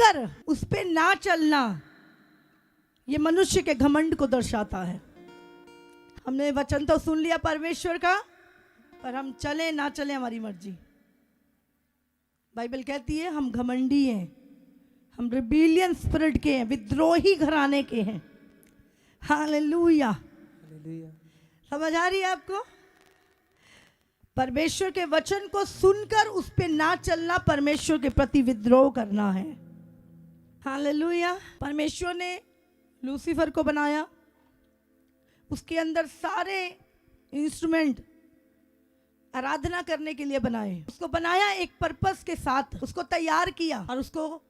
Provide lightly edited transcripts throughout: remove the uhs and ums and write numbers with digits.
सुनकर उस पे ना चलना, ये मनुष्य के घमंड को दर्शाता है। हमने वचन तो सुन लिया परमेश्वर का, पर हम चले ना चले हमारी मर्जी। बाइबल कहती है हम घमंडी हैं, हम रिबेलियन स्पिरिट के हैं, विद्रोही घराने के हैं। हालेलुया, समझ आ रही है आपको? परमेश्वर के वचन को सुनकर उस पे ना चलना परमेश्वर के प्रति विद्रोह करना है। हालेलुया। परमेश्वर ने लूसीफर को बनाया, उसके अंदर सारे इंस्ट्रूमेंट आराधना करने के लिए बनाए, उसको बनाया एक पर्पस के साथ, उसको तैयार किया और उसको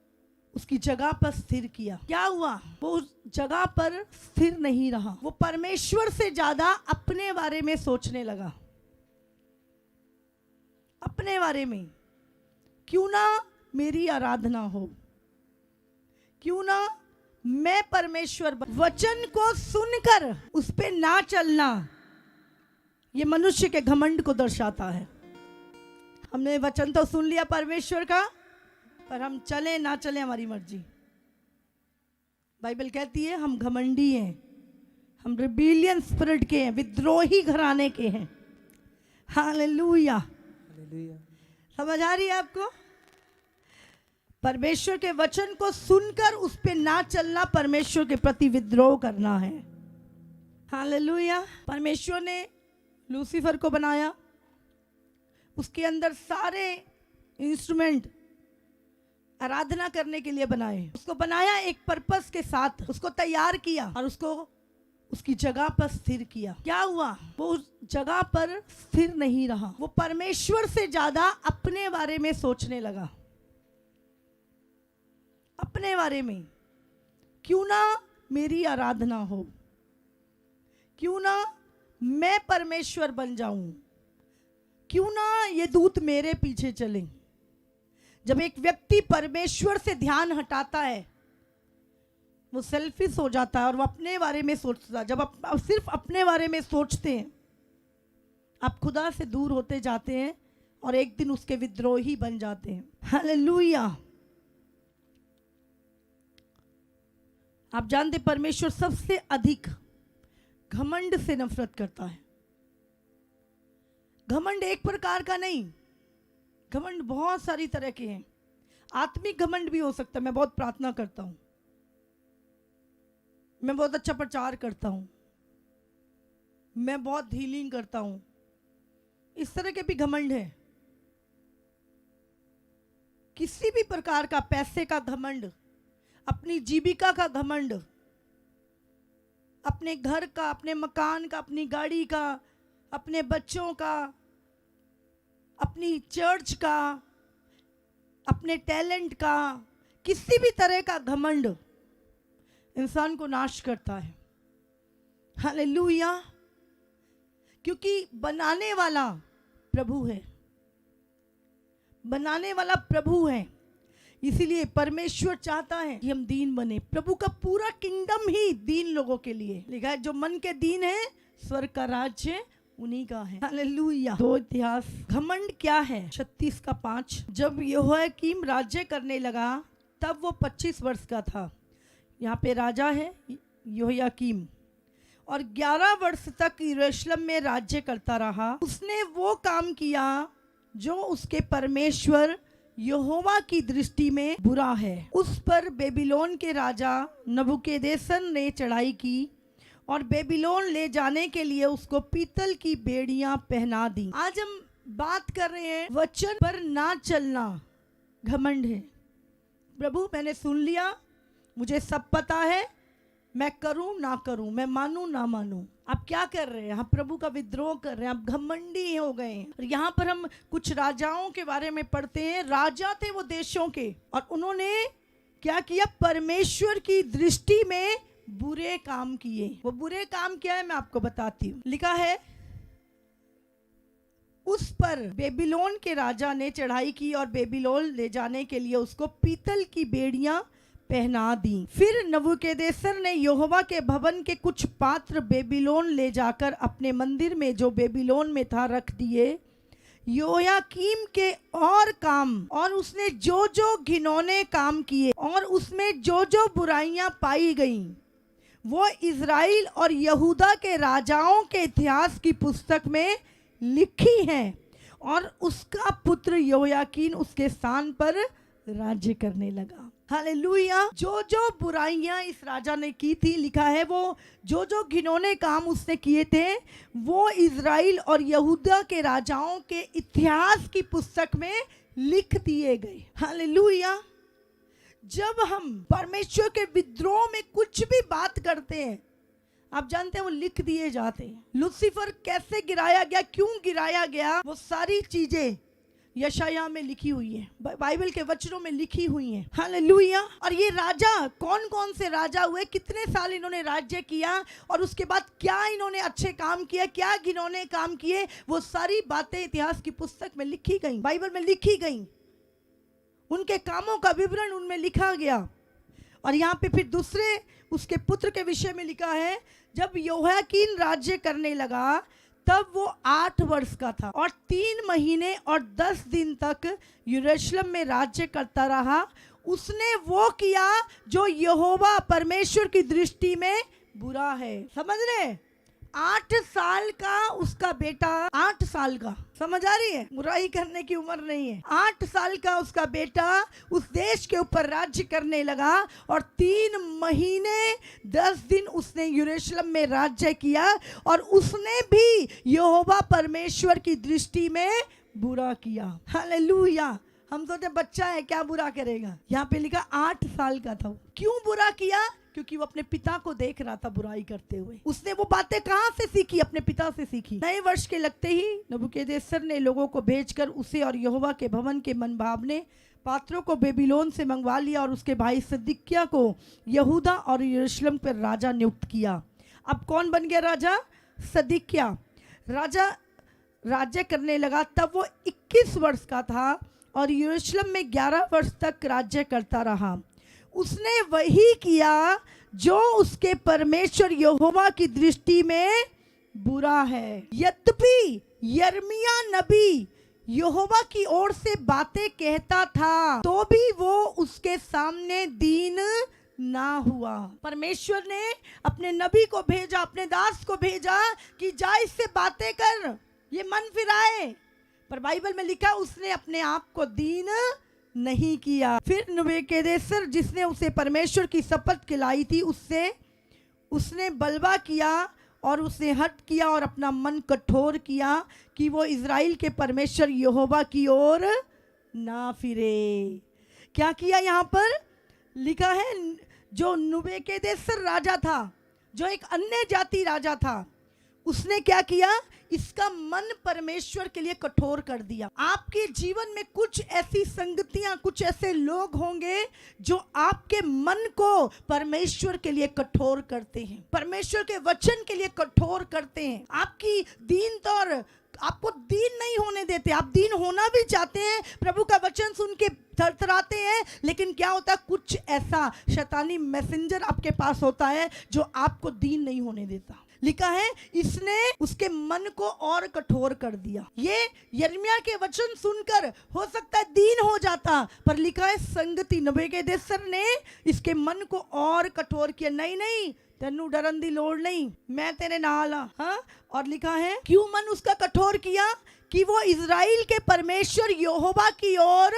उसकी जगह पर स्थिर किया। क्या हुआ? वो उस जगह पर स्थिर नहीं रहा, वो परमेश्वर से ज्यादा अपने बारे में सोचने लगा। अपने बारे में, क्यों ना मेरी आराधना हो, क्यों ना मैं परमेश्वर वचन को सुनकर उस पे ना चलना, ये मनुष्य के घमंड को दर्शाता है। हमने वचन तो सुन लिया परमेश्वर का, पर हम चले ना चले हमारी मर्जी। बाइबल कहती है हम घमंडी हैं, हम रिबेलियन स्पिरिट के हैं, विद्रोही घराने के हैं। हालेलुया, समझ आ रही है आपको? परमेश्वर के वचन को सुनकर उस पे ना चलना परमेश्वर के प्रति विद्रोह करना है। हालेलुया। परमेश्वर ने लूसीफर को बनाया, उसके अंदर सारे इंस्ट्रूमेंट आराधना करने के लिए बनाए, उसको बनाया एक पर्पस के साथ, उसको तैयार किया और उसको उसकी जगह पर स्थिर किया। क्या हुआ? वो उस जगह पर स्थिर नहीं रहा, वो परमेश्वर से ज्यादा अपने बारे में सोचने लगा। अपने बारे में, क्यों ना मेरी आराधना हो, क्यों ना मैं परमेश्वर बन जाऊं, क्यों ना ये दूत मेरे पीछे चले। जब एक व्यक्ति परमेश्वर से ध्यान हटाता है, वो सेल्फिश हो जाता है और वो अपने बारे में सोचता है। जब आप सिर्फ अपने बारे में सोचते हैं, आप खुदा से दूर होते जाते हैं और एक दिन उसके विद्रोही बन जाते हैं। हालेलुया। आप जानते परमेश्वर सबसे अधिक घमंड से नफरत करता है। घमंड एक प्रकार का नहीं, घमंड बहुत सारी तरह के हैं। आत्मिक घमंड भी हो सकता है, मैं बहुत प्रार्थना करता हूं, मैं बहुत अच्छा प्रचार करता हूं, मैं बहुत हीलिंग करता हूं, इस तरह के भी घमंड है। किसी भी प्रकार का, पैसे का घमंड, अपनी जीविका का घमंड, अपने घर का, अपने मकान का, अपनी गाड़ी का, अपने बच्चों का, अपनी चर्च का, अपने टैलेंट का, किसी भी तरह का घमंड इंसान को नाश करता है। हालेलुया। क्योंकि बनाने वाला प्रभु है, बनाने वाला प्रभु है। इसीलिए परमेश्वर चाहता है कि हम दीन बने। प्रभु का पूरा किंगडम ही दीन लोगों के लिए लिखा है। जो मन के दीन है, स्वर्ग का राज्य उन्हीं का है। हालेलुया। दो इतिहास। घमंड क्या है? 36:5। जब यहोयाकीम राज्य करने लगा तब वो 25 वर्ष का था। यहाँ पे राजा है यहोयाकीम, और 11 वर्ष तक यरूशलेम में राज्य करता रहा। उसने वो काम किया जो उसके परमेश्वर यहोवा की दृष्टि में बुरा है। उस पर बेबीलोन के राजा नबूकदनेस्सर ने चढ़ाई की और बेबीलोन ले जाने के लिए उसको पीतल की बेड़ियां पहना दी। आज हम बात कर रहे हैं वचन पर ना चलना घमंड है। प्रभु मैंने सुन लिया, मुझे सब पता है, मैं करूं ना करूं, मैं मानूं ना मानूं। आप क्या कर रहे हैं? आप प्रभु का विद्रोह कर रहे हैं, आप घमंडी हो गए हैं। और यहाँ पर हम कुछ राजाओं के बारे में पढ़ते हैं। राजा थे वो देशों के, और उन्होंने क्या किया? परमेश्वर की दृष्टि में बुरे काम किए। वो बुरे काम क्या है मैं आपको बताती हूँ। लिखा है, उस पर बेबीलोन के राजा ने चढ़ाई की और बेबीलोन ले जाने के लिए उसको पीतल की बेड़ियां पहना दी। फिर नबूकदनेस्सर ने यहोवा के भवन के कुछ पात्र बेबीलोन ले जाकर अपने मंदिर में जो बेबीलोन में था रख दिए। योयाकीम के और काम और उसने जो जो घिनौने काम किए और उसमें जो जो बुराइयां पाई गईं, वो इज़राइल और यहूदा के राजाओं के इतिहास की पुस्तक में लिखी हैं और उसका पुत्र योयाकीन उसके स्थान पर राज्य करने लगा। हालेलुया। जो जो बुराइयां इस राजा ने की थी, लिखा है वो जो जो घिनौने काम उसने किए थे वो इज़राइल और यहूदा के राजाओं के इतिहास की पुस्तक में लिख दिए गए। हालेलुया। जब हम परमेश्वर के विद्रोह में कुछ भी बात करते हैं, आप जानते हैं वो लिख दिए जाते हैं। लूसीफर कैसे गिराया गया, क्यों गिराया गया, वो सारी चीजें यशाया में लिखी हुई है, बाइबल के वचनों में लिखी हुई हैं। हालेलुया। और ये राजा कौन कौन से राजा हुए, कितने साल इन्होंने राज्य किया और उसके बाद क्या इन्होंने अच्छे काम किए, क्या घिनौने काम किए, वो सारी बातें इतिहास की पुस्तक में लिखी गई, बाइबल में लिखी गई। उनके कामों का विवरण उनमें लिखा गया। और यहाँ पे फिर दूसरे उसके पुत्र के विषय में लिखा है, जब योयाकीन राज्य करने लगा तब वो 8 वर्ष का था और 3 महीने और 10 दिन तक यरूशलेम में राज्य करता रहा। उसने वो किया जो यहोवा परमेश्वर की दृष्टि में बुरा है। समझ रहे? 8 साल का उसका बेटा, 8 साल का, समझ आ रही है? बुराई करने की उम्र नहीं है। 8 साल का उसका बेटा उस देश के ऊपर राज्य करने लगा और 3 महीने 10 दिन उसने यरूशलेम में राज्य किया और उसने भी यहोवा परमेश्वर की दृष्टि में बुरा किया। हालेलुया। हम सोचे बच्चा है क्या बुरा करेगा, यहाँ पे लिखा 8 साल का था। क्यों बुरा किया? क्योंकि वो अपने पिता को देख रहा था बुराई करते हुए। उसने वो बातें कहाँ से सीखी? अपने पिता से सीखी। नए वर्ष के लगते ही नबूकदनेस्सर ने लोगों को भेजकर उसे और यहोवा के भवन के मनभावने पात्रों को बेबीलोन से मंगवा लिया और उसके भाई सिदकिय्याह को यहूदा और यरूशलेम पर राजा नियुक्त किया। अब कौन बन गया राजा? सिदकिय्याह राजा राज्य करने लगा। तब वो 21 वर्ष का था और यरूशलेम में 11 वर्ष तक राज्य करता रहा। उसने वही किया जो उसके परमेश्वर यहोवा की दृष्टि में बुरा है। यद्यपि यिर्मयाह नबी यहोवा की ओर से बातें कहता था तो भी वो उसके सामने दीन ना हुआ। परमेश्वर ने अपने नबी को भेजा, अपने दास को भेजा कि जा इससे बातें कर, ये मन फिराए, पर बाइबल में लिखा उसने अपने आप को दीन नहीं किया। फिर नबूकदनेस्सर जिसने उसे परमेश्वर की शपथ खिलाई थी उसने बलवा किया और उसने हठ किया और अपना मन कठोर किया कि वो इज़राइल के परमेश्वर यहोवा की ओर ना फिरे। क्या किया? यहाँ पर लिखा है जो नबूकदनेस्सर राजा था, जो एक अन्य जाति राजा था, उसने क्या किया? इसका मन परमेश्वर के लिए कठोर कर दिया। आपके जीवन में कुछ ऐसी संगतियां, कुछ ऐसे लोग होंगे जो आपके मन को परमेश्वर के लिए कठोर करते हैं, परमेश्वर के वचन के लिए कठोर करते हैं, आपकी दीनता और आपको दीन नहीं होने देते। आप दीन होना भी चाहते हैं, प्रभु का वचन सुन के थरथराते हैं, लेकिन क्या होता है, कुछ ऐसा शैतानी मैसेंजर आपके पास होता है जो आपको दीन नहीं होने देता। लिखा है इसने उसके मन को और कठोर कर दिया। ये यिर्मयाह के वचन सुनकर हो सकता है दीन हो जाता, पर लिखा है संगति नबूकदनेस्सर ने इसके मन को और कठोर किया। नहीं नहीं, तेनू डरन दी लोड़ नहीं, मैं तेरे नाल हाँ। और लिखा है क्यों मन उसका कठोर किया? कि वो इज़राइल के परमेश्वर यहोवा की ओर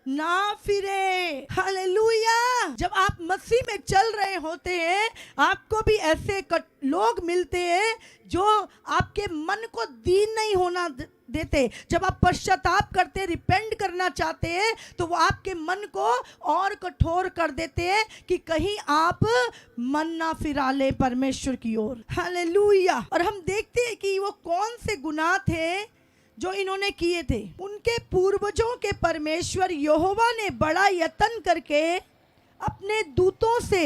ना फिरे। हालेलुया। जब आप मसीह में चल रहे होते हैं, आपको भी ऐसे लोग मिलते हैं जो आपके मन को दीन नहीं होना देते। जब आप पश्चाताप करते, रिपेंट करना चाहते हैं, तो वो आपके मन को और कठोर कर देते हैं कि कहीं आप मन ना फिरा ले परमेश्वर की ओर। हालेलुया। और हम देखते हैं कि वो कौन से गुनाह थे जो इन्होंने किए थे। उनके पूर्वजों के परमेश्वर यहोवा ने बड़ा यत्न करके अपने दूतों से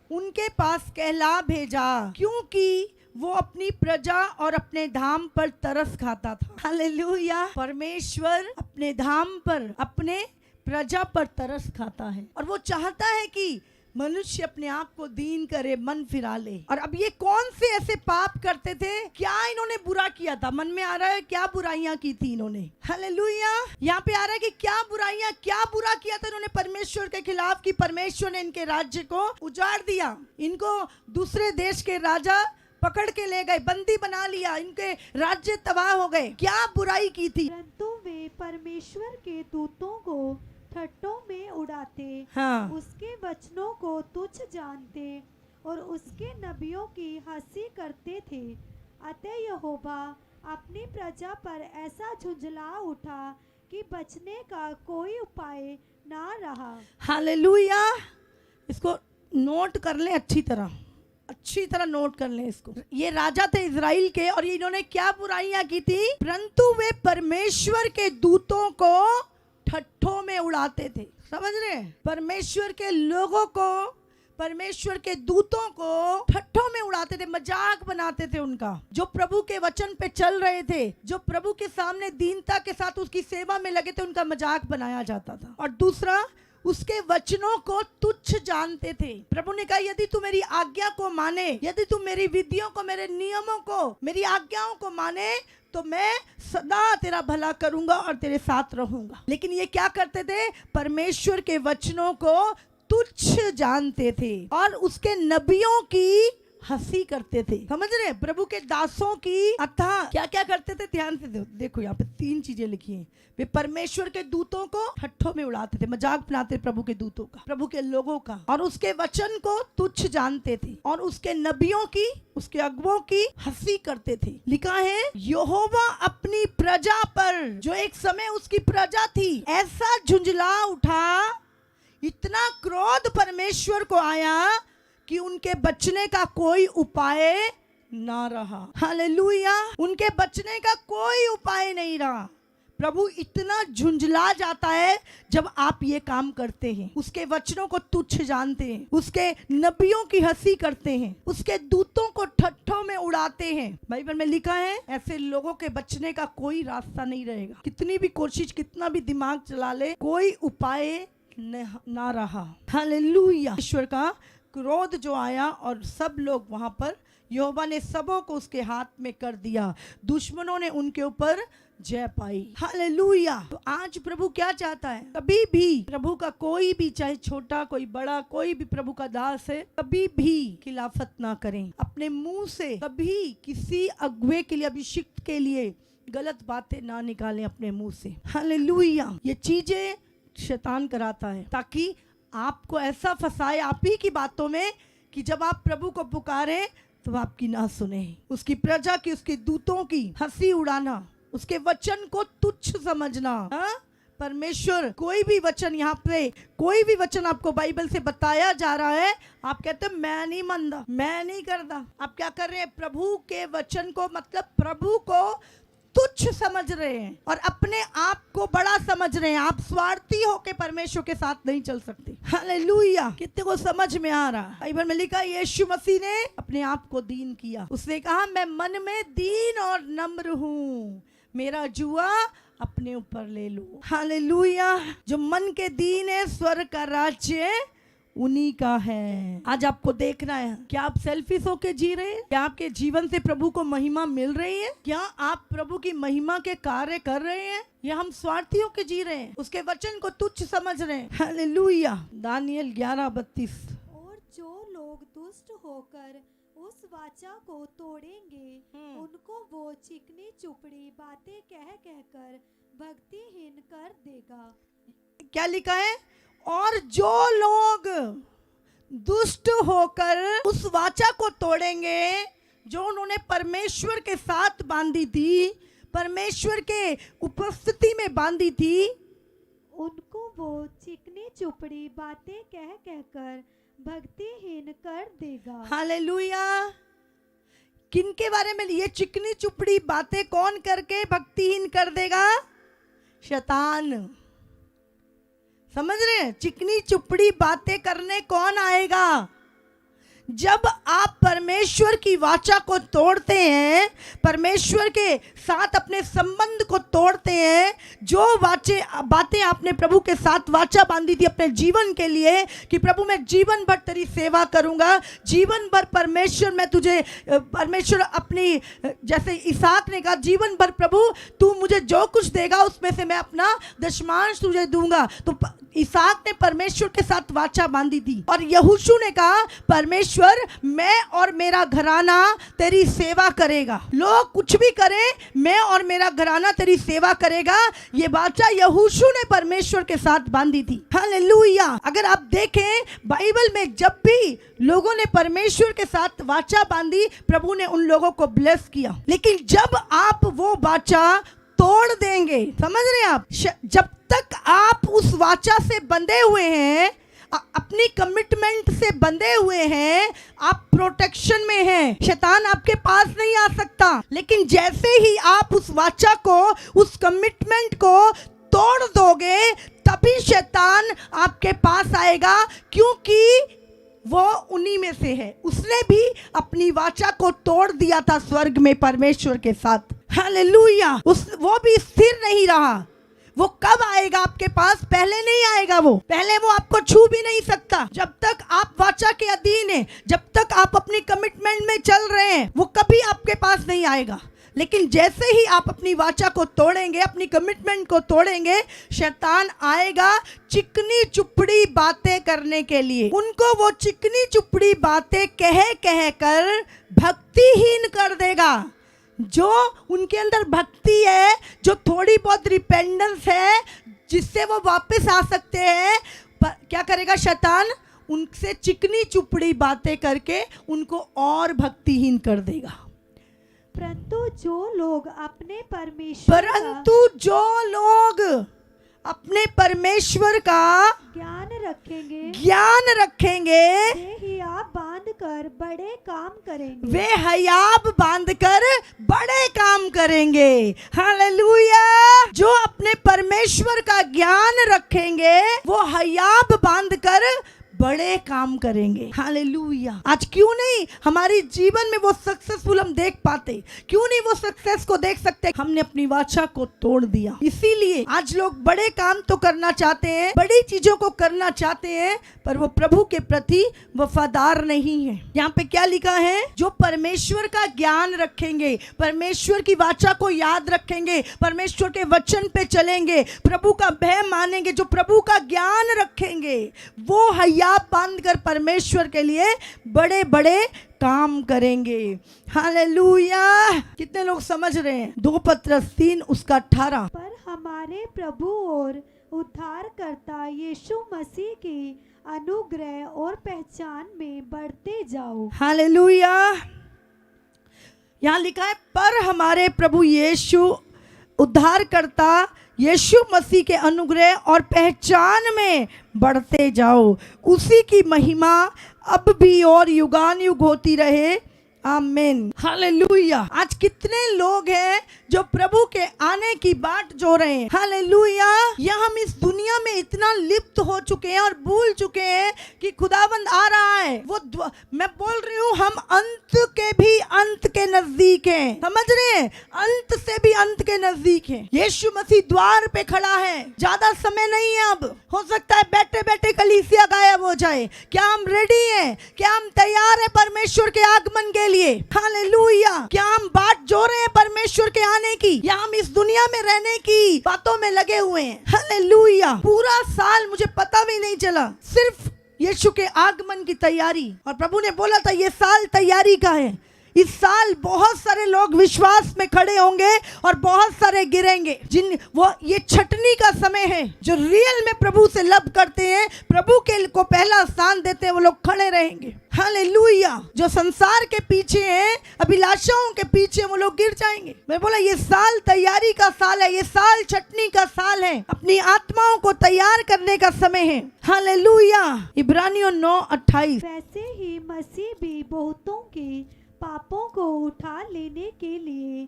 उनके पास कहला भेजा, क्योंकि वो अपनी प्रजा और अपने धाम पर तरस खाता था। हालेलुया। परमेश्वर अपने धाम पर, अपने प्रजा पर तरस खाता है और वो चाहता है कि मनुष्य अपने आप को दीन करे, मन फिरा ले। और अब ये कौन से ऐसे पाप करते थे, क्या इन्होंने बुरा किया था? मन में आ रहा है क्या बुराइयां की थी इन्होंने। हालेलुया। यहाँ पे आ रहा है कि क्या बुराइयां, क्या बुरा किया था इन्होंने परमेश्वर के खिलाफ, कि परमेश्वर ने इनके राज्य को उजाड़ दिया, इनको दूसरे देश के राजा पकड़ के ले गए, बंदी बना लिया, इनके राज्य तबाह हो गए। क्या बुराई की थी? परंतु वे परमेश्वर के दूतों को ठट्ठों में उड़ाते, हाँ। उसके वचनों को तुच्छ जानते और उसके नबियों की हंसी करते थे। अतः यहोवा अपनी प्रजा पर ऐसा झुंझला उठा कि बचने का कोई उपाय ना रहा। हालेलुया। इसको नोट कर लें, अच्छी तरह नोट कर लें इसको। ये राजा थे इजराइल के, और इन्होंने क्या बुराइयां की थी? परंतु वे परमेश्वर के दूतों को ठट्ठों में उड़ाते थे। समझ रहे हैं? परमेश्वर के लोगों को, परमेश्वर के दूतों को ठट्ठों में उड़ाते थे, मजाक बनाते थे उनका। जो प्रभु के वचन पे चल रहे थे, जो प्रभु के सामने दीनता के साथ उसकी सेवा में लगे थे, उनका मजाक बनाया जाता था। और दूसरा, उसके वचनों को तुच्छ जानते थे। प्रभु ने कहा यदि तू मेरी आज्ञा को माने, यदि तू मेरी विधियों को, मेरे नियमों को, मेरी आज्ञाओं को माने, तो मैं सदा तेरा भला करूंगा और तेरे साथ रहूंगा। लेकिन ये क्या करते थे? परमेश्वर के वचनों को तुच्छ जानते थे और उसके नबियों की हंसी करते थे। समझ रहे? प्रभु के दासों की अतः क्या क्या करते थे? ध्यान से देखो, यहाँ पे 3 चीजें लिखी हैं। वे परमेश्वर के दूतों को ठट्ठों में उड़ाते थे, मजाक बनाते थे प्रभु के दूतों का, प्रभु के लोगों का, और उसके वचन को तुच्छ जानते थे और उसके नबियों की, उसके अगुओं की हंसी करते थे। लिखा है यहोवा अपनी प्रजा पर, जो एक समय उसकी प्रजा थी, ऐसा झुंझला उठा, इतना क्रोध परमेश्वर को आया कि उनके बचने का कोई उपाय ना रहा। हालेलुया। उनके बचने का कोई उपाय नहीं रहा। प्रभु इतना झुंझला जाता है जब आप ये काम करते हैं, उसके वचनों को तुच्छ जानते हैं, उसके नबियों की हंसी करते हैं, उसके दूतों को ठट्ठों में उड़ाते हैं। बाइबल में लिखा है ऐसे लोगों के बचने का कोई रास्ता नहीं रहेगा। कितनी भी कोशिश, कितना भी दिमाग चला ले, कोई उपाय ना रहा। हालेलुया। ईश्वर का क्रोध जो आया और सब लोग वहां पर, यहोवा ने सबों को उसके हाथ में कर दिया, दुश्मनों ने उनके ऊपर जय पाई। हालेलुया। तो आज प्रभु क्या चाहता है? कभी भी प्रभु का कोई भी, चाहे छोटा कोई बड़ा, कोई भी प्रभु का दास है, कभी भी खिलाफत ना करें। अपने मुंह से कभी किसी अगुवे के लिए, अभिषिक्त के लिए गलत बातें ना निकालें अपने मुंह से। हालेलुया। ये चीजें शैतान कराता है ताकि आपको ऐसा फंसाए आप ही की बातों में कि जब आप प्रभु को पुकारे तो आपकी ना सुने। उसकी प्रजा की, उसके दूतों की हंसी उड़ाना, उसके वचन को तुच्छ समझना। परमेश्वर कोई भी वचन, यहाँ पे कोई भी वचन आपको बाइबल से बताया जा रहा है, आप कहते हैं मैं नहीं मानता, मैं नहीं करता। आप क्या कर रहे हैं? प्रभु के वचन को, मतलब प्रभु को तुच्छ समझ रहे हैं और अपने आप को बड़ा समझ रहे हैं। आप स्वार्थी होके परमेश्वर के साथ नहीं चल सकते। हालेलुया। कितने को समझ में आ रहा है? बाइबल में लिखा यीशु मसीह ने अपने आप को दीन किया। उसने कहा मैं मन में दीन और नम्र हूँ, मेरा जुआ अपने ऊपर ले लो। हालेलुया। जो मन के दीन है, स्वर्ग का राज्य उन्हीं का है। आज आपको देखना है, क्या आप सेल्फिश होके जी रहे हैं? क्या आपके जीवन से प्रभु को महिमा मिल रही है? क्या आप प्रभु की महिमा के कार्य कर रहे हैं, या हम स्वार्थी होके जी रहे हैं, उसके वचन को तुच्छ समझ रहे हैं? हालेलुया। दानियल 11:32। और जो लोग दुष्ट होकर उस वाचा को तोड़ेंगे, उनको वो चिकनी चुपड़ी बातें कह कहकर भक्तिहीन कर देगा। क्या लिखा है? और जो लोग दुष्ट होकर उस वाचा को तोड़ेंगे जो उन्होंने परमेश्वर के साथ बांधी थी, परमेश्वर के उपस्थिति में बांधी थी, उनको वो चिकनी चुपड़ी बातें कह कहकर भक्तिहीन कर देगा। हालेलुया। किनके बारे में? ये चिकनी चुपड़ी बातें कौन करके भक्तिहीन कर देगा? शैतान। समझ रहे हैं? चिकनी चुपड़ी बातें करने कौन आएगा? जब आप परमेश्वर की वाचा को तोड़ते हैं, परमेश्वर के साथ अपने संबंध को तोड़ते हैं, जो बातें आपने प्रभु के साथ वाचा बांधी थी अपने जीवन के लिए कि प्रभु मैं जीवन भर तेरी सेवा करूंगा, जीवन भर परमेश्वर मैं तुझे, परमेश्वर अपनी, जैसे इसहाक ने कहा जीवन भर प्रभु तू मुझे जो कुछ देगा उसमें से मैं अपना दशमांश तुझे दूंगा। तो इसहाक ने परमेश्वर के साथ वाचा बांधी थी। और यहोशू ने कहा परमेश्वर मैं और मेरा घराना तेरी सेवा करेगा, लोग कुछ भी करें मैं और मेरा घराना तेरी सेवा करेगा। ये वाचा यहोशू ने परमेश्वर के साथ बांधी थी। हालेलुया। अगर आप देखें बाइबल में जब भी लोगों ने परमेश्वर के साथ वाचा बांधी, प्रभु ने उन लोगों को ब्लेस किया। लेकिन जब आप वो वाचा तोड़ देंगे, समझ रहे हैं आप, जब तक आप उस वाचा से बंधे हुए हैं, अपनी कमिटमेंट से बंधे हुए हैं, आप प्रोटेक्शन में हैं, शैतान आपके पास नहीं आ सकता। लेकिन जैसे ही आप उस वाचा को, उस कमिटमेंट को तोड़ दोगे, तभी शैतान आपके पास आएगा, क्योंकि वो उन्हीं में से है। उसने भी अपनी वाचा को तोड़ दिया था स्वर्ग में परमेश्वर के साथ। हालेलुया। वो भी स्थिर नहीं रहा। वो कब आएगा आपके पास? पहले नहीं आएगा। वो पहले वो आपको छू भी नहीं सकता। जब तक आप वाचा के अधीन हैं, जब तक आप अपनी कमिटमेंट में चल रहे हैं, वो कभी आपके पास नहीं आएगा। लेकिन जैसे ही आप अपनी वाचा को तोड़ेंगे, अपनी कमिटमेंट को तोड़ेंगे, शैतान आएगा चिकनी चुपड़ी बातें करने के लिए। उनको वो चिकनी चुपड़ी बातें कह कह कर भक्तिहीन कर देगा। जो उनके अंदर भक्ति है, जो थोड़ी बहुत रिपेंडेंस है, जिससे वो वापस आ सकते हैं, क्या करेगा शैतान? उनसे चिकनी चुपड़ी बातें करके उनको और भक्तिहीन कर देगा। परंतु जो लोग अपने परमेश्वर का ज्ञान रखेंगे, वे हियाब बांधकर बड़े काम करेंगे। हालेलुया। जो अपने परमेश्वर का ज्ञान रखेंगे, वो हियाब बांधकर बड़े काम करेंगे। हालेलुया। आज क्यों नहीं हमारी जीवन में वो सक्सेसफुल हम देख पाते? क्यों नहीं वो सक्सेस को देख सकते? हमने अपनी वाचा को तोड़ दिया। इसीलिए आज लोग बड़े काम तो करना चाहते हैं, बड़ी चीजों को करना चाहते हैं, पर वो प्रभु के प्रति वफादार नहीं है। यहाँ पे क्या लिखा है? जो परमेश्वर का ज्ञान रखेंगे, परमेश्वर की वाचा को याद रखेंगे, परमेश्वर के वचन पे चलेंगे, प्रभु का भय मानेंगे, जो प्रभु का ज्ञान रखेंगे, वो हया बांधकर परमेश्वर के लिए बड़े बड़े काम करेंगे। हालेलुया। कितने लोग समझ रहे हैं? 2 पत्रस 3:18। पर हमारे प्रभु और उद्धारकर्ता यीशु मसीह की अनुग्रह और पहचान में बढ़ते जाओ। हालेलुया। यहाँ लिखा है पर हमारे प्रभु यीशु उद्धारकर्ता यीशु मसीह के अनुग्रह और पहचान में बढ़ते जाओ। उसी की महिमा अब भी और युगान युग होती रहे। आमीन। हालेलुया। आज कितने लोग हैं जो प्रभु के आने की बाट जो रहे हैं। हालेलुया। या हम इस दुनिया में इतना लिप्त हो चुके हैं और भूल चुके हैं कि खुदावंद आ रहा है। वो मैं बोल रही हूँ, हम अंत के भी अंत के नजदीक हैं। समझ रहे हैं? अंत से भी अंत के नजदीक हैं। यीशु मसीह द्वार पे खड़ा है। ज्यादा समय नहीं है। अब हो सकता है बैठे बैठे कलीसिया गायब हो जाए। क्या हम रेडी हैं? क्या हम तैयार हैं परमेश्वर के आगमन के लिए? हालेलुया। क्या हम बाट जो रहे हैं परमेश्वर के आने की, या हम इस दुनिया में रहने की बातों में लगे हुए हैं? हालेलुया। पूरा साल मुझे पता भी नहीं चला, सिर्फ यीशु के आगमन की तैयारी। और प्रभु ने बोला था ये साल तैयारी का है। इस साल बहुत सारे लोग विश्वास में खड़े होंगे और बहुत सारे गिरेंगे। ये छटनी का समय है। जो रियल में प्रभु से लब करते हैं, प्रभु के को पहला स्थान देते हैं, वो लोग खड़े रहेंगे। हालेलुया। जो संसार के पीछे हैं, अभिलाषाओं के पीछे, वो लोग गिर जाएंगे। मैं बोला ये साल तैयारी का साल है। ये साल छटनी का साल है। अपनी आत्माओं को तैयार करने का समय है। हालेलुया। इब्रानियों 9:28। वैसे ही मसीह भी बहुतों के पापों को उठा लेने के लिए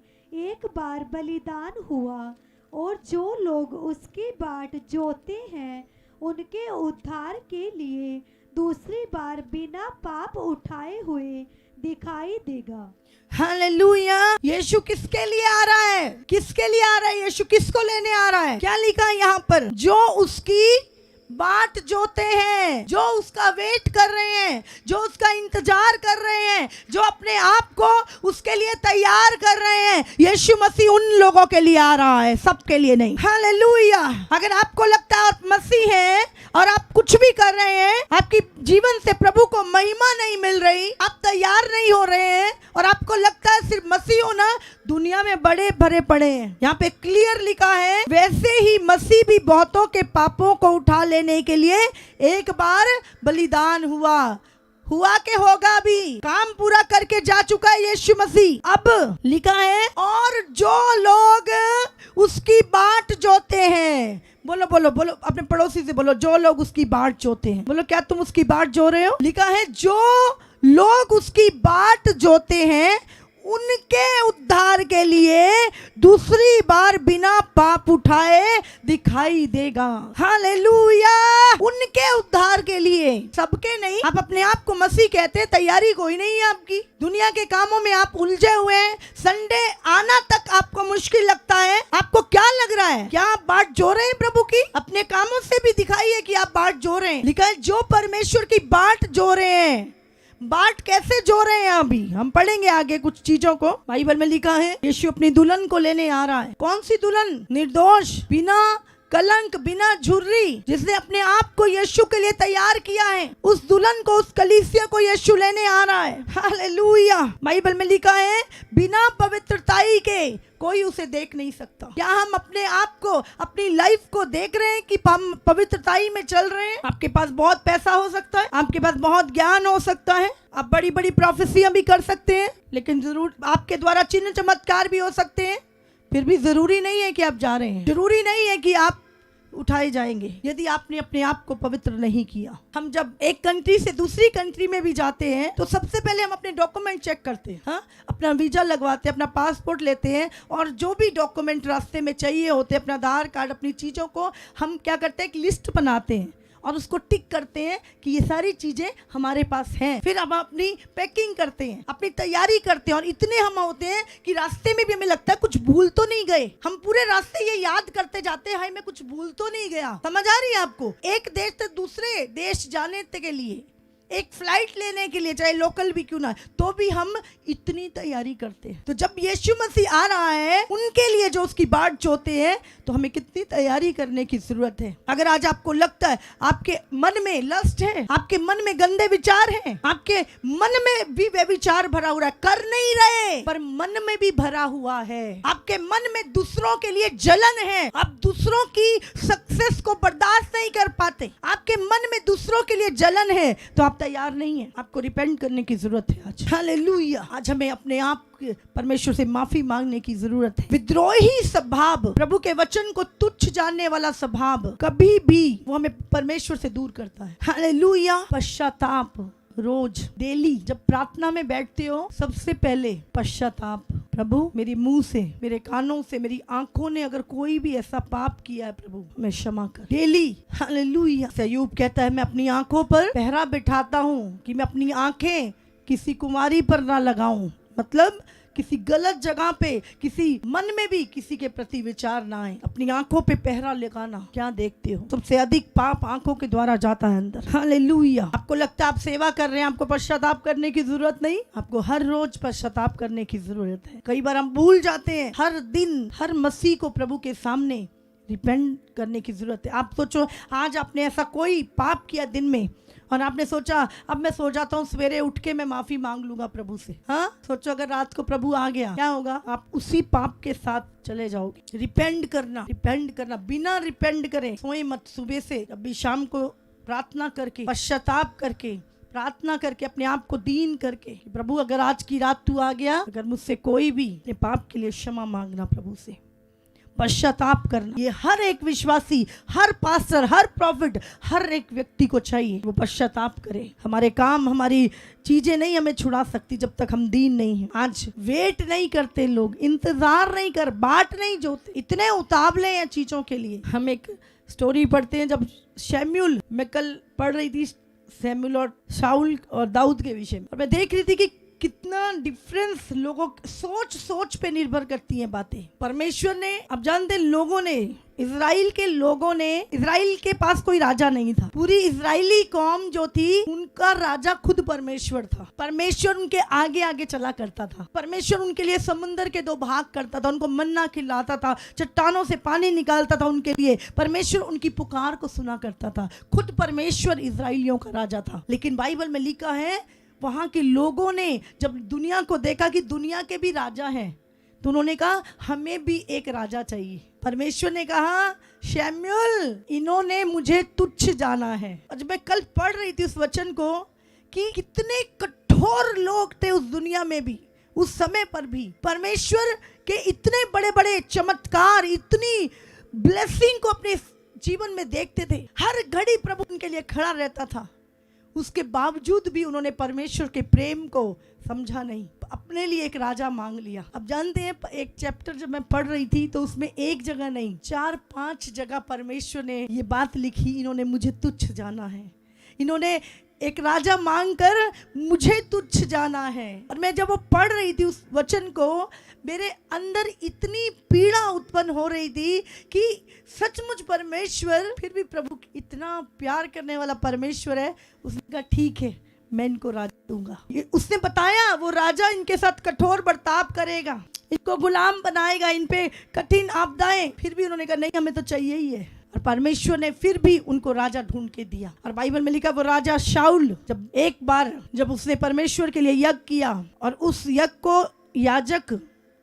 एक बार बलिदान हुआ, और जो लोग उसकी बाट जोते हैं उनके उद्धार के लिए दूसरी बार बिना पाप उठाए हुए दिखाई देगा। हालेलुया। यीशु किसके लिए आ रहा है? किसके लिए आ रहा है? यीशु किसको लेने आ रहा है? क्या लिखा है यहाँ पर? जो उसकी बाट जोते हैं, जो उसका वेट कर रहे हैं, जो उसका इंतजार कर रहे हैं, जो अपने आप को उसके लिए तैयार कर रहे हैं, यीशु मसीह उन लोगों के लिए आ रहा है, सबके लिए नहीं। हालेलुया। अगर आपको लगता है आप मसीह हैं और आप कुछ भी कर रहे हैं, आपकी जीवन से प्रभु को महिमा नहीं मिल रही, आप तैयार नहीं हो रहे हैं और आपको लगता है सिर्फ मसीह होना दुनिया में बड़े भरे पड़े हैं, यहाँ पे क्लियर लिखा है, वैसे ही मसीह भी बहुतों के पापों को उठा लेने के लिए एक बार बलिदान हुआ के होगा, भी काम पूरा करके जा चुका है यीशु मसीह। अब लिखा है और जो लोग उसकी बाट जोते हैं, बोलो बोलो बोलो, अपने पड़ोसी से बोलो, जो लोग उसकी बाट जोते हैं। बोलो, क्या तुम उसकी बाट जो रहे हो? लिखा है जो लोग उसकी बाट जोते हैं उनके उद्धार के लिए दूसरी बार बिना पाप उठाए दिखाई देगा। हालेलुया। उनके उद्धार के लिए, सबके नहीं। आप अपने आप को मसीह कहते हैं, तैयारी कोई नहीं है आपकी। दुनिया के कामों में आप उलझे हुए हैं, संडे आना तक आपको मुश्किल लगता है। आपको क्या लग रहा है? क्या आप बाट जो रहे हैं प्रभु की? अपने कामों से भी दिखाइए कि आप बाट जो रहे हैं। लिखा है जो परमेश्वर की बाट जो रहे हैं। बाट कैसे जो रहे हैं? अभी हम पढ़ेंगे आगे कुछ चीजों को। बाइबल में लिखा है यीशु अपनी दुल्हन को लेने आ रहा है। कौन सी दुल्हन? निर्दोष, बिना कलंक, बिना झुर्री, जिसने अपने आप को यीशु के लिए तैयार किया है। उस दुल्हन को, उस कलीसिया को यीशु लेने आ रहा है। हालेलुया। बाइबल में लिखा है बिना पवित्रताई के कोई उसे देख नहीं सकता। क्या हम अपने आप को, अपनी लाइफ को देख रहे हैं कि हम पवित्रताई में चल रहे हैं? आपके पास बहुत पैसा हो सकता है, आपके पास बहुत ज्ञान हो सकता है, आप बड़ी बड़ी प्रोफेसियां भी कर सकते हैं, लेकिन जरूर आपके द्वारा चिन्ह चमत्कार भी हो सकते हैं, फिर भी जरूरी नहीं है कि आप जा रहे हैं, जरूरी नहीं है कि आप उठाए जाएंगे यदि आपने अपने आप को पवित्र नहीं किया। हम जब एक कंट्री से दूसरी कंट्री में भी जाते हैं तो सबसे पहले हम अपने डॉक्यूमेंट चेक करते हैं। हाँ, अपना वीजा लगवाते हैं, अपना पासपोर्ट लेते हैं और जो भी डॉक्यूमेंट रास्ते में चाहिए होते हैं, अपना आधार कार्ड, अपनी चीज़ों को हम क्या करते हैं, एक लिस्ट बनाते हैं और उसको टिक करते हैं कि ये सारी चीजें हमारे पास हैं। फिर हम अपनी पैकिंग करते हैं, अपनी तैयारी करते हैं और इतने हम होते हैं कि रास्ते में भी हमें लगता है कुछ भूल तो नहीं गए। हम पूरे रास्ते ये याद करते जाते हैं, हाय मैं कुछ भूल तो नहीं गया। समझ आ रही है आपको? एक देश से दूसरे देश जाने के लिए, एक फ्लाइट लेने के लिए, चाहे लोकल भी क्यों ना, तो भी हम इतनी तैयारी करते हैं। तो जब यीशु मसीह आ रहा है उनके लिए जो उसकी बाट जोते हैं, तो हमें कितनी तैयारी करने की जरूरत है। अगर आज आपको लगता है आपके मन में लस्ट है, आपके मन में गंदे विचार हैं, आपके मन में भी वे विचार भरा हुआ है, कर नहीं रहे पर मन में भी भरा हुआ है, आपके मन में दूसरों के लिए जलन है, आप दूसरों की सक्सेस को बर्दाश्त नहीं कर पाते, आपके मन में दूसरों के लिए जलन है, तो आप तैयार नहीं है। आपको रिपेंट करने की जरूरत है आज। हालेलुया। आज हमें अपने आप परमेश्वर से माफी मांगने की जरूरत है। विद्रोही स्वभाव, प्रभु के वचन को तुच्छ जानने वाला स्वभाव कभी भी वो हमें परमेश्वर से दूर करता है। हालेलुया। पश्चाताप, रोज डेली जब प्रार्थना में बैठते हो, सबसे पहले पश्चाताप, प्रभु मेरे मुंह से, मेरे कानों से, मेरी आंखों ने अगर कोई भी ऐसा पाप किया है प्रभु मैं क्षमा कर। डेली। हालेलुया। अय्यूब कहता है मैं अपनी आंखों पर पहरा बिठाता हूँ कि मैं अपनी आंखें किसी कुमारी पर ना लगाऊं, मतलब किसी गलत जगह पे, किसी मन में भी किसी के प्रति विचार ना आए। अपनी आंखों पे पहरा लगाना। क्या देखते हो? सबसे अधिक पाप आंखों के द्वारा जाता है अंदर। हालेलुया। आपको लगता है आप सेवा कर रहे हैं, आपको पश्चाताप करने की जरूरत नहीं, आपको हर रोज पश्चाताप करने की जरूरत है। कई बार हम भूल जाते हैं, हर दिन हर मसीह को प्रभु के सामने रिपेंट करने की जरूरत है। आप सोचो आज आपने ऐसा कोई पाप किया दिन में और आपने सोचा अब मैं सो जाता हूँ, सवेरे उठ के मैं माफी मांग लूंगा प्रभु से। हाँ, सोचो अगर रात को प्रभु आ गया, क्या होगा? आप उसी पाप के साथ चले जाओगे। रिपेंट करना, रिपेंट करना, बिना रिपेंट करे सोए मत। सुबह से अभी शाम को प्रार्थना करके, पश्चाताप करके, प्रार्थना करके, अपने आप को दीन करके, प्रभु अगर आज की रात तू आ गया, अगर मुझसे कोई भी अपने पाप के लिए क्षमा मांगना प्रभु से, पश्चाताप करना। ये हर एक विश्वासी, हर पास्टर, हर प्रॉफिट, हर एक व्यक्ति को चाहिए वो पश्चाताप करे। हमारे काम, हमारी चीजें नहीं हमें छुड़ा सकती जब तक हम दीन नहीं हैं। आज वेट नहीं करते लोग, इंतजार नहीं कर, बाट नहीं जोते, इतने उतावले हैं चीजों के लिए। हम एक स्टोरी पढ़ते हैं, जब शमूएल, मैं कल पढ़ रही थी सैमुअल और शाऊल और दाऊद के विषय में। और मैं देख रही थी कि कितना डिफरेंस लोगों सोच पे निर्भर करती हैं बातें। परमेश्वर ने, अब जानते लोगों ने, इजराइल के पास कोई राजा नहीं था। पूरी इजरायली कौम जो थी उनका राजा खुद परमेश्वर था। परमेश्वर उनके आगे आगे चला करता था। परमेश्वर उनके लिए समुंदर के 2 भाग करता था, उनको मन्ना खिलाता था, चट्टानों से पानी निकालता था उनके लिए। परमेश्वर उनकी पुकार को सुना करता था। खुद परमेश्वर इजराइलियों का राजा था। लेकिन बाइबल में लिखा है वहां के लोगों ने जब दुनिया को देखा कि दुनिया के भी राजा हैं, तो उन्होंने कहा हमें भी एक राजा चाहिए। परमेश्वर ने कहा शैम्यूल, इन्होंने मुझे तुच्छ जाना है। और जब मैं कल पढ़ रही थी उस वचन को कि कितने कठोर लोग थे उस दुनिया में भी, उस समय पर भी परमेश्वर के इतने बड़े बड़े चमत्कार, इतनी ब्लेसिंग को अपने जीवन में देखते थे। हर घड़ी प्रभु उनके लिए खड़ा रहता था। उसके बावजूद भी उन्होंने परमेश्वर के प्रेम को समझा नहीं, अपने लिए एक राजा मांग लिया। अब जानते हैं एक चैप्टर जब मैं पढ़ रही थी तो उसमें एक जगह नहीं 4-5 जगह परमेश्वर ने ये बात लिखी, इन्होंने मुझे तुच्छ जाना है, इन्होंने एक राजा मांगकर मुझे तुच्छ जाना है। और मैं जब वो पढ़ रही थी उस वचन को, मेरे अंदर इतनी पीड़ा उत्पन्न हो रही थी कि सचमुच परमेश्वर, फिर भी प्रभु इतना प्यार करने वाला परमेश्वर है। उसने कहा ठीक है, मैं इनको राजा दूंगा। उसने बताया वो राजा इनके साथ कठोर बर्ताव करेगा, इनको गुलाम बनाएगा, इन पे कठिन आपदाएं। फिर भी उन्होंने कहा नहीं, हमें तो चाहिए ही है। और परमेश्वर ने फिर भी उनको राजा ढूंढ के दिया। और बाइबल में लिखा वो राजा शाऊल जब उसने परमेश्वर के लिए यज्ञ किया, और उस यज्ञ को याजक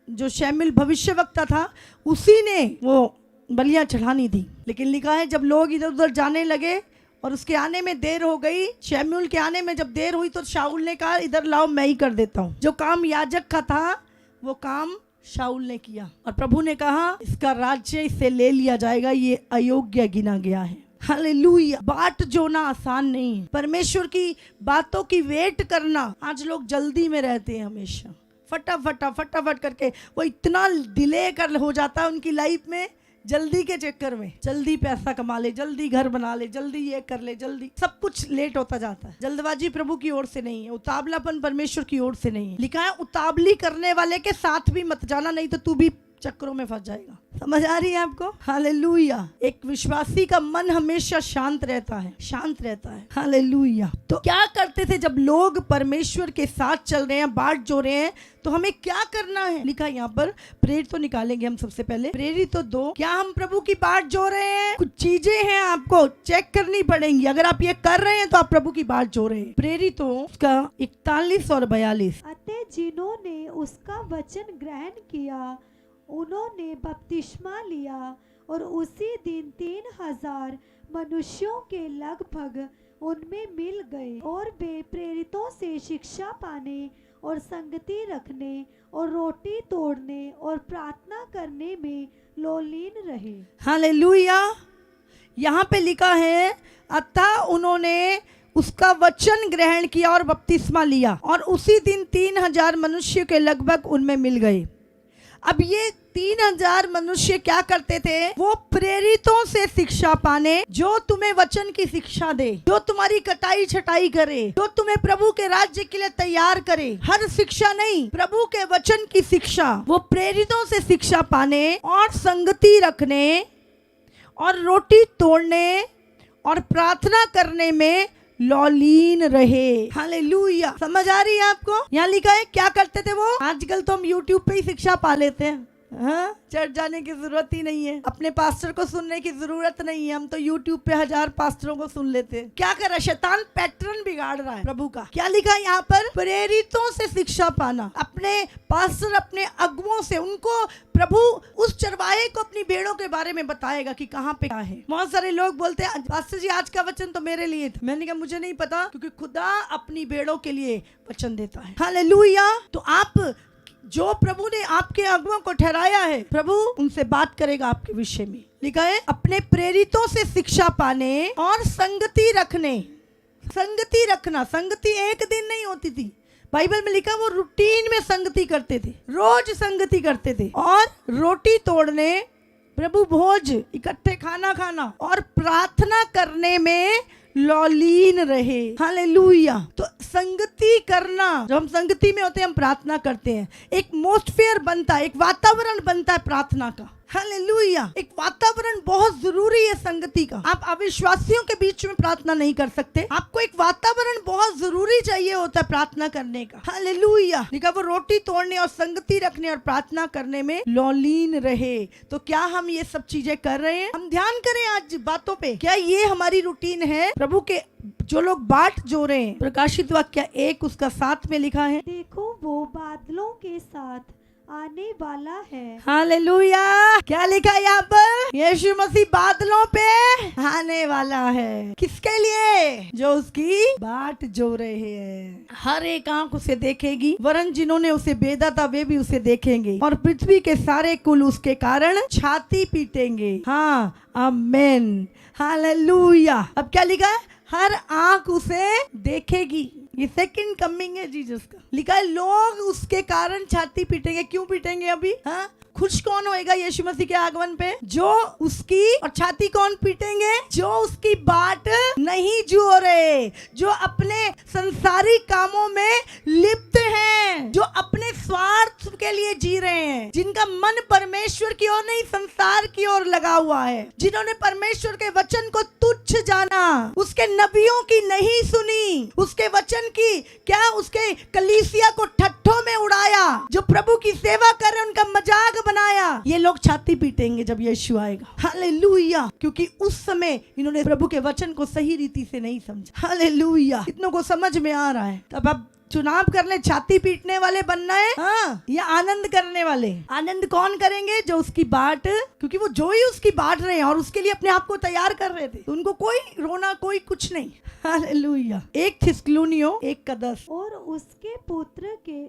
जो शैमुएल भविष्यवक्ता था उसी ने वो बलियां चढ़ानी थी। लेकिन लिखा है जब लोग इधर उधर जाने लगे और उसके आने में देर हो गई, शैमुएल के आने में जब देर हुई, तो शाऊल ने कहा इधर लाओ, मैं ही कर देता हूँ। जो काम याजक का था वो काम शाऊल ने किया। और प्रभु ने कहा इसका राज्य इससे ले लिया जाएगा, ये अयोग्य गिना गया है। हालेलुया। बाट जोना आसान नहीं है। परमेश्वर की बातों की वेट करना, आज लोग जल्दी में रहते हैं, हमेशा फटाफट करके वो इतना डिले कर हो जाता है उनकी लाइफ में, जल्दी के चक्कर में। जल्दी पैसा कमा ले, जल्दी घर बना ले, जल्दी ये कर ले, जल्दी सब कुछ लेट होता जाता है। जल्दबाजी प्रभु की ओर से नहीं है, उतावलापन परमेश्वर की ओर से नहीं है। लिखा है उतावली करने वाले के साथ भी मत जाना, नहीं तो तू भी चक्रों में फंस जाएगा। समझ आ रही है आपको? हालेलुया। एक विश्वासी का मन हमेशा शांत रहता है। हालेलुया। तो क्या करते थे जब लोग परमेश्वर के साथ चल रहे हैं, बाट जो रहे हैं, तो हमें क्या करना है? लिखा यहाँ पर प्रेरित तो निकालेंगे हम सबसे पहले। प्रेरित तो 2, क्या हम प्रभु की बाट जो रहे हैं? कुछ चीजें हैं आपको चेक करनी पड़ेंगी। अगर आप ये कर रहे हैं तो आप प्रभु की बाट जो रहे हैं। प्रेरित तो उसका 41 और 42। अतः जिन्होंने उसका वचन ग्रहण किया उन्होंने बपतिस्मा लिया, और उसी दिन 3000 मनुष्यों के लगभग उनमें मिल गए, और वे प्रेरितों से शिक्षा पाने और संगति रखने और रोटी तोड़ने और प्रार्थना करने में लोलीन रहे। हालेलुया। यहाँ पे लिखा है अतः उन्होंने उसका वचन ग्रहण किया और बपतिस्मा लिया, और उसी दिन 3000 मनुष्य के लगभग उनमें मिल गए। अब ये 3000 मनुष्य क्या करते थे? वो प्रेरितों से शिक्षा पाने, जो तुम्हें वचन की शिक्षा दे, जो तुम्हारी कटाई छटाई करे, जो तुम्हें प्रभु के राज्य के लिए तैयार करे। हर शिक्षा नहीं, प्रभु के वचन की शिक्षा। वो प्रेरितों से शिक्षा पाने और संगति रखने और रोटी तोड़ने और प्रार्थना करने में लौलीन रहे। हालेलुया। समझ आ रही है आपको? यहाँ लिखा है क्या करते थे वो? आजकल तो हम YouTube पे ही शिक्षा पा लेते हैं, हाँ, चर्च जाने की जरूरत ही नहीं है, अपने पास्टर को सुनने की जरूरत नहीं है, हम तो YouTube पे 1000 पास्टरों को सुन लेते हैं। क्या कर रहा है शैतान? पैटर्न बिगाड़ रहा है प्रभु का। क्या लिखा है यहाँ पर? प्रेरितों से शिक्षा पाना, अपने पास्टर, अपने अगुओं से। उनको प्रभु उस चरवाहे को अपनी भेड़ों के बारे में बताएगा कि कहाँ पे क्या है। बहुत सारे लोग बोलते हैं पास्टर जी आज का वचन तो मेरे लिए था। मैंने कहा मुझे नहीं पता, क्योंकि खुदा अपनी भेड़ों के लिए वचन देता है। हालेलुया। तो आप जो प्रभु ने आपके अगुओं को ठहराया है, प्रभु उनसे बात करेगा आपके विषय में। लिखा है अपने प्रेरितों से शिक्षा पाने और संगति रखने। संगति रखना, संगति एक दिन नहीं होती थी। बाइबल में लिखा वो रूटीन में संगति करते थे, रोज संगति करते थे। और रोटी तोड़ने, प्रभु भोज, इकट्ठे खाना खाना और प्रार्थना करने में लौलीन रहे। हालेलुया। तो संगति करना, जब हम संगति में होते हैं हम प्रार्थना करते हैं, एक एटमॉस्फेयर बनता है, एक वातावरण बनता है प्रार्थना का। हालेलुया। एक वातावरण बहुत जरूरी है संगति का। आप अविश्वासियों के बीच में प्रार्थना नहीं कर सकते, आपको एक वातावरण बहुत जरूरी चाहिए होता है प्रार्थना करने का। हालेलुया। लिखा वो रोटी तोड़ने और संगति रखने और प्रार्थना करने में लौलीन रहे। तो क्या हम ये सब चीजें कर रहे हैं? हम ध्यान करें आज बातों पे, क्या ये हमारी रूटीन है? प्रभु के जो लोग बाट जो रहे हैं, प्रकाशित वाक्य 1 उसका 7 में लिखा है, देखो वो बादलों के साथ आने वाला है। हालेलुया। क्या लिखा है यहाँ पर? यीशु मसीह बादलों पे आने वाला है। किसके लिए? जो उसकी बाट जो रहे हैं। हर एक आंख उसे देखेगी, वरन जिन्होंने उसे बेदा था वे भी उसे देखेंगे, और पृथ्वी के सारे कुल उसके कारण छाती पीटेंगे। हाँ, आमेन, हालेलुया। अब क्या लिखा है? हर आंख उसे देखेगी। ये सेकंड कमिंग है जीसस का। लिखा है लोग उसके कारण छाती पीटेंगे। क्यों पीटेंगे अभी? हाँ, खुश कौन होएगा यीशु मसीह के आगमन पे? जो उसकी, और छाती कौन पीटेंगे? जो उसकी बाट नहीं जो रहे, जो अपने संसारी कामों में लिप्त हैं, जो अपने स्वार्थ के लिए जी रहे हैं, जिनका मन परमेश्वर की ओर नहीं संसार की ओर लगा हुआ है, जिन्होंने परमेश्वर के वचन को तुच्छ जाना, उसके नबियों की नहीं सुनी, उसके वचन की क्या, उसके कलीसिया को ठट्ठों में उड़ाया, जो प्रभु की सेवा कर रहे उनका मजाक बनाया। ये लोग छाती पीटेंगे जब यीशु आएगा। हालेलुया। क्योंकि उस समय इन्होंने प्रभु के वचन को सही रीति से नहीं समझा। हालेलुया। कितनों को समझ में आ रहा है? तब अब चुनाव कर ले, छाती पीटने वाले बनना है, हाँ, या आनंद करने वाले? आनंद कौन करेंगे? जो उसकी बाट, क्योंकि वो जो ही उसकी बाट रहे हैं और उसके लिए अपने आप को तैयार कर रहे थे, तो उनको कोई रोना, कोई कुछ नहीं। हालेलुया। 1 थिस्सलुनियों 1:10। और उसके पुत्र के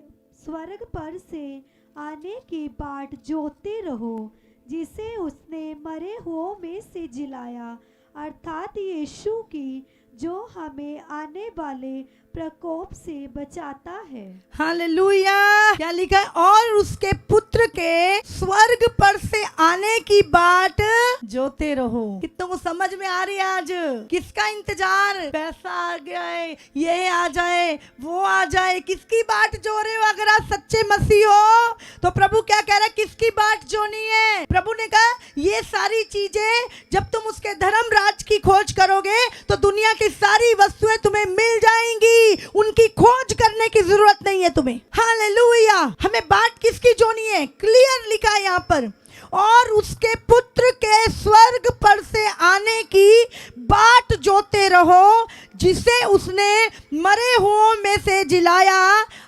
स्वर्ग पर से आने की बाट जोते रहो, जिसे उसने मरे हुओं में से जिलाया, अर्थात यीशु की, जो हमें आने वाले प्रकोप से बचाता है। हालेलुया। क्या लिखा है? और उसके पुत्र के स्वर्ग पर से आने की बाट जोते रहो। कितनों को समझ में आ रही है आज? किसका इंतजार? पैसा आ गया है, ये आ जाए, वो आ जाए, किसकी बाट जो रहे हो? अगर आप सच्चे मसीह हो तो प्रभु क्या कह रहा है? किसकी बाट जोनी है? प्रभु ने कहा ये सारी चीजें जब तुम उसके धर्म राज की खोज करोगे तो दुनिया की सारी वस्तुएं तुम्हें मिल जाएंगी, उनकी खोज करने की जरूरत नहीं है तुम्हें। हालेलुया। हमें बाट किसकी जोनी है? क्लियर लिखा है यहाँ पर, और उसके पुत्र के स्वर्ग पर से आने की बाट जोते रहो, जिसे उसने मरे हुओं में से जिलाया,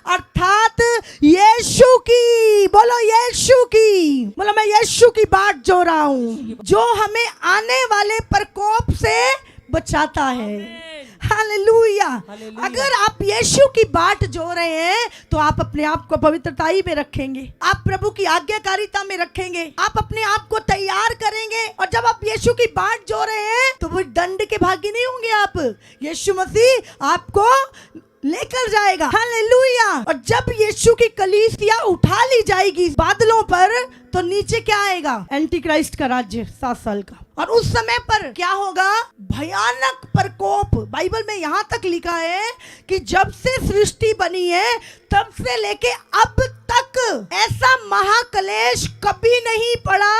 अर्थात यीशु की। बोलो यीशु की। बोलो मैं यीशु की बाट जो रहा हूँ, जो हमें आने वाले प्रकोप से बचाता है। हालेलुया। अगर आप यीशु की बाट जो रहे हैं तो आप अपने आप को पवित्रताई में रखेंगे, आप प्रभु की आज्ञाकारिता में रखेंगे, आप अपने आप को तैयार करेंगे, और जब आप यीशु की बाट जो रहे हैं तो वो दंड के भागी नहीं होंगे आप। यीशु मसीह आपको लेकर जाएगा। हालेलुया। और जब यीशु की कलीसिया उठा ली जाएगी बादलों पर, तो नीचे क्या आएगा? एंटी क्राइस्ट का राज्य 7 साल का। और उस समय पर क्या होगा? भयानक प्रकोप। बाइबल में यहाँ तक लिखा है कि जब से सृष्टि बनी है तब से लेके अब तक ऐसा महाक्लेश कभी नहीं पड़ा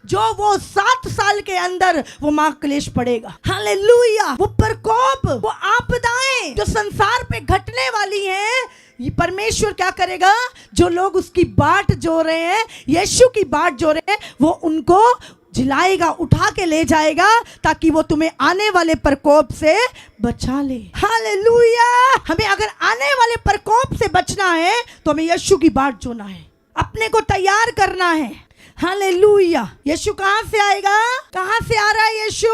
जो वो 7 साल के अंदर वो महाक्लेश पड़ेगा। हालेलुया। वो प्रकोप, वो आपदाएं जो संसार पे घटने वाली हैं, ये परमेश्वर क्या करेगा? जो लोग उसकी बाट जो रहे हैं, यीशु की बाट जो रहे हैं, वो उनको जिलाएगा, उठा के ले जाएगा, ताकि वो तुम्हें आने वाले प्रकोप से बचा ले। हालेलुया। हमें अगर आने वाले प्रकोप से बचना है तो हमें यीशु की बाट जोना है, अपने को तैयार करना है। हालेलुया। यीशु कहाँ से आएगा? कहाँ से आ रहा है यीशु?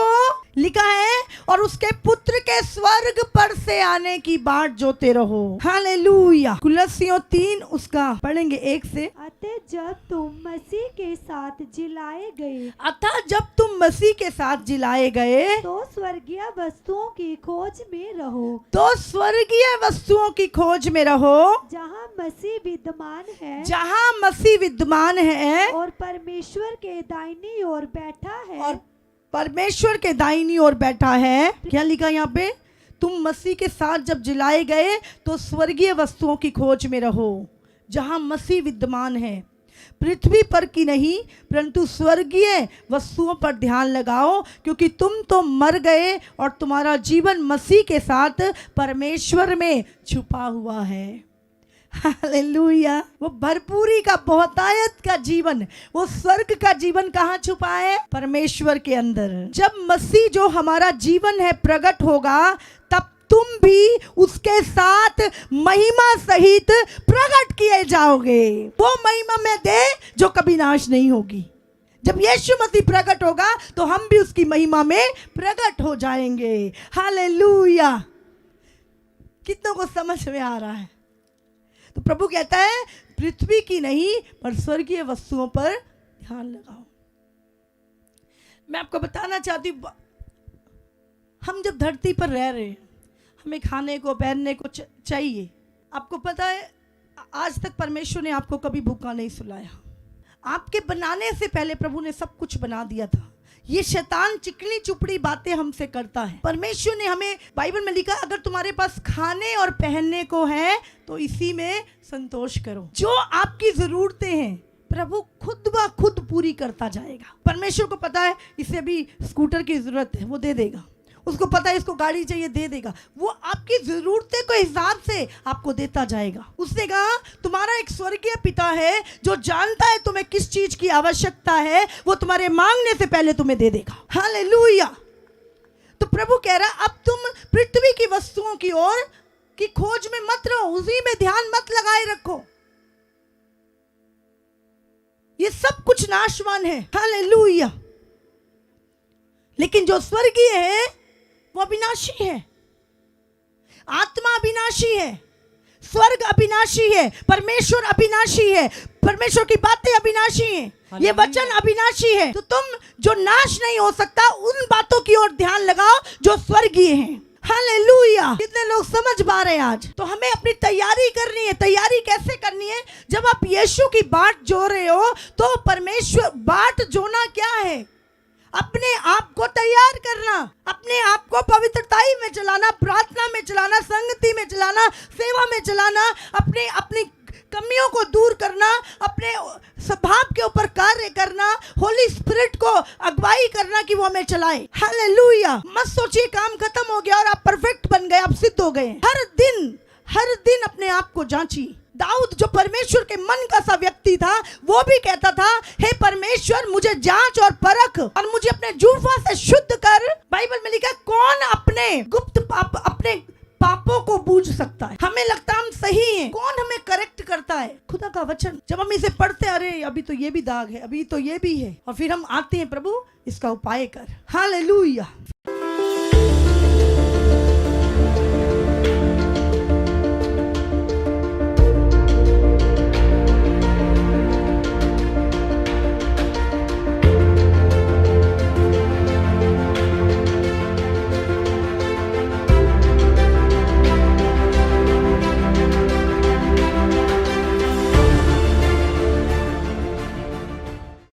लिखा है और उसके पुत्र के स्वर्ग पर से आने की बाट जोते रहो। हालेलुया। कुलस्सियों 3 उसका पढ़ेंगे 1 से। अतः जब तुम मसीह के साथ जिलाए गए, अतः जब तुम मसीह के साथ जिलाए गए, तो स्वर्गीय वस्तुओं की खोज में रहो, तो स्वर्गीय वस्तुओं की खोज में रहो, जहाँ मसीह विद्यमान है, जहाँ मसीह विद्यमान है, और परमेश्वर के दाहिनी ओर बैठा है, परमेश्वर के दाहिनी ओर बैठा है। क्या लिखा यहाँ पे? तुम मसीह के साथ जब जिलाए गए तो स्वर्गीय वस्तुओं की खोज में रहो जहां मसीह विद्यमान है, पृथ्वी पर की नहीं परंतु स्वर्गीय वस्तुओं पर ध्यान लगाओ, क्योंकि तुम तो मर गए और तुम्हारा जीवन मसीह के साथ परमेश्वर में छुपा हुआ है। हालेलुया। वो भरपूरी का, बहुतायत का जीवन, वो स्वर्ग का जीवन कहाँ छुपा है? परमेश्वर के अंदर। जब मसीह जो हमारा जीवन है प्रकट होगा, तब तुम भी उसके साथ महिमा सहित प्रकट किए जाओगे। वो महिमा में दे जो कभी नाश नहीं होगी। जब यीशु मसीह प्रकट होगा तो हम भी उसकी महिमा में प्रकट हो जाएंगे। हालेलुया। कितनों को समझ में आ रहा है? तो प्रभु कहता है पृथ्वी की नहीं पर स्वर्गीय वस्तुओं पर ध्यान लगाओ। मैं आपको बताना चाहती हूँ, हम जब धरती पर रह रहे हैं, हमें खाने को पहनने को चाहिए। आपको पता है आज तक परमेश्वर ने आपको कभी भूखा नहीं सुलाया। आपके बनाने से पहले प्रभु ने सब कुछ बना दिया था। ये शैतान चिकनी चुपड़ी बातें हमसे करता है। परमेश्वर ने हमें, बाइबल में लिखा, अगर तुम्हारे पास खाने और पहनने को है तो इसी में संतोष करो। जो आपकी जरूरतें हैं प्रभु खुद ब खुद पूरी करता जाएगा। परमेश्वर को पता है इसे अभी स्कूटर की जरूरत है, वो दे देगा। उसको पता है इसको गाड़ी चाहिए, दे देगा। वो आपकी जरूरतें के हिसाब से आपको देता जाएगा। उसने कहा तुम्हारा एक स्वर्गीय पिता है जो जानता है तुम्हें किस चीज की आवश्यकता है, वो तुम्हारे मांगने से पहले तुम्हें दे देगा। हालेलुया। तो प्रभु कह रहा अब तुम पृथ्वी की वस्तुओं की ओर की खोज में मत रहो, उसी में ध्यान मत लगाए रखो। ये सब कुछ नाशवान है। हालेलुया। लेकिन जो स्वर्गीय है वो अविनाशी है। आत्मा अविनाशी है, स्वर्ग अविनाशी है, परमेश्वर अविनाशी है, परमेश्वर की बातें अविनाशी हैं, ये वचन अविनाशी है। तो तुम जो नाश नहीं हो सकता उन बातों की ओर ध्यान लगाओ जो स्वर्गीय हैं। हालेलुया। कितने लोग समझ पा रहे हैं आज? तो हमें अपनी तैयारी करनी है। तैयारी कैसे करनी है? जब आप यीशु की बाट जो रहे हो तो परमेश्वर, बाट जोना क्या है? अपने आप को तैयार करना, अपने आप को पवित्रताई में चलाना, प्रार्थना में चलाना, संगति में चलाना, सेवा में चलाना, अपनी कमियों को दूर करना, अपने स्वभाव के ऊपर कार्य करना, होली स्पिरिट को अगुवाई करना कि वो हमें चलाए। हालेलुया। मत सोचिए काम खत्म हो गया और आप परफेक्ट बन गए, आप सिद्ध हो गए। हर दिन अपने आप को जांचिए। दाऊद जो परमेश्वर के मन का सा व्यक्ति था, वो भी कहता था हे परमेश्वर मुझे जांच और परख और मुझे अपने जुल्फों से शुद्ध कर। बाइबल में लिखा कौन अपने गुप्त अपने पापों को बूझ सकता है? हमें लगता है हम सही हैं, कौन हमें करेक्ट करता है? खुदा का वचन। जब हम इसे पढ़ते हैं, अरे अभी तो ये भी दाग है, अभी तो ये भी है, और फिर हम आते हैं प्रभु इसका उपाय कर। हालेलुया।